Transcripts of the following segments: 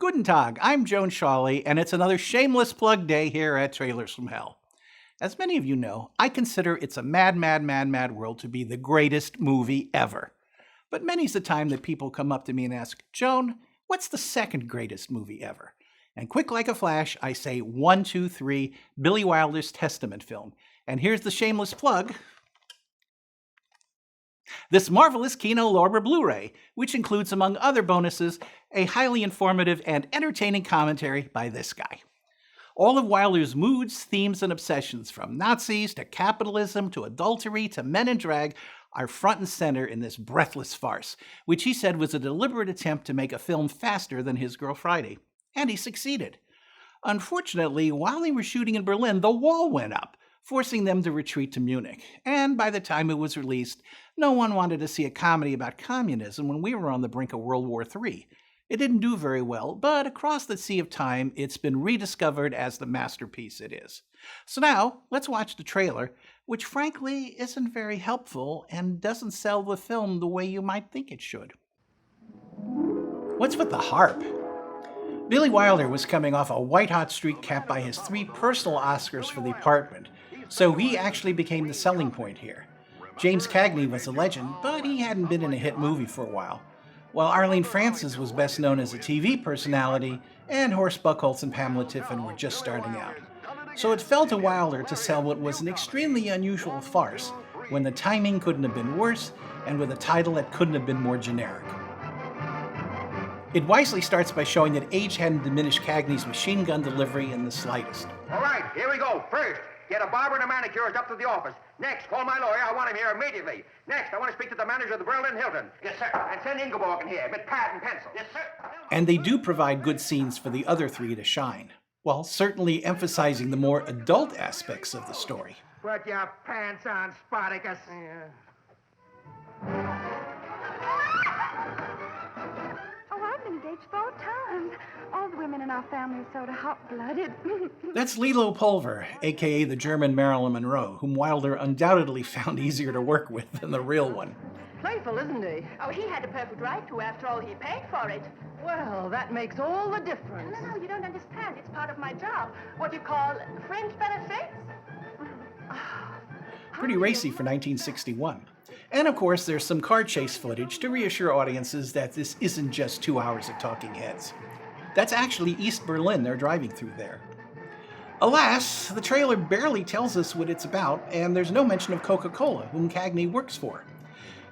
Guten Tag, I'm Joan Shawley, and it's another shameless plug day here at Trailers from Hell. As many of you know, I consider It's a Mad, Mad, Mad, Mad World to be the greatest movie ever. But many's the time that people come up to me and ask, Joan, what's the second greatest movie ever? And quick like a flash, I say 1, 2, 3, Billy Wilder's Testament film. And here's the shameless plug. This marvelous Kino Lorber Blu-ray, which includes, among other bonuses, a highly informative and entertaining commentary by this guy. All of Wilder's moods, themes, and obsessions, from Nazis to capitalism to adultery to men in drag, are front and center in this breathless farce, which he said was a deliberate attempt to make a film faster than His Girl Friday. And he succeeded. Unfortunately, while they were shooting in Berlin, the wall went up, forcing them to retreat to Munich. And by the time it was released, no one wanted to see a comedy about communism when we were on the brink of World War III. It didn't do very well, but across the sea of time, it's been rediscovered as the masterpiece it is. So now, let's watch the trailer, which frankly isn't very helpful and doesn't sell the film the way you might think it should. What's with the harp? Billy Wilder was coming off a white-hot streak capped by his 3 personal Oscars for The Apartment, so he actually became the selling point here. James Cagney was a legend, but he hadn't been in a hit movie for a while, while Arlene Francis was best known as a TV personality, and Horst Buchholz and Pamela Tiffin were just starting out. So it fell to Wilder to sell what was an extremely unusual farce, when the timing couldn't have been worse, and with a title that couldn't have been more generic. It wisely starts by showing that age hadn't diminished Cagney's machine gun delivery in the slightest. All right, here we go. First, get a barber and a manicurist up to the office. Next, call my lawyer. I want him here immediately. Next, I want to speak to the manager of the Berlin Hilton. Yes, sir. And send Ingeborg in here with pad and pencil. Yes, sir. And they do provide good scenes for the other 3 to shine, while certainly emphasizing the more adult aspects of the story. Put your pants on, Spartacus. I've been engaged 4 times. All the women in our family are sort of hot-blooded. That's Lilo Pulver, a.k.a. the German Marilyn Monroe, whom Wilder undoubtedly found easier to work with than the real one. Playful, isn't he? Oh, he had a perfect right to, after all he paid for it. Well, that makes all the difference. No, you don't understand. It's part of my job. What you call fringe benefits. Pretty racy for 1961. And of course, there's some car chase footage to reassure audiences that this isn't just 2 hours of talking heads. That's actually East Berlin they're driving through there. Alas, the trailer barely tells us what it's about, and there's no mention of Coca Cola, whom Cagney works for.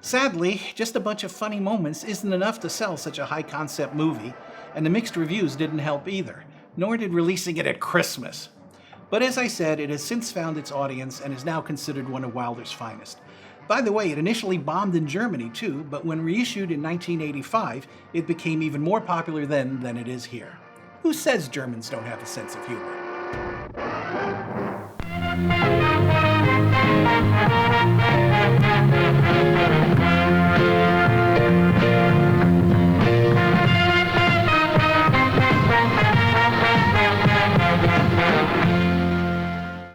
Sadly, just a bunch of funny moments isn't enough to sell such a high-concept movie, and the mixed reviews didn't help either, nor did releasing it at Christmas. But as I said, it has since found its audience and is now considered one of Wilder's finest. By the way, it initially bombed in Germany too, but when reissued in 1985, it became even more popular then than it is here. Who says Germans don't have a sense of humor?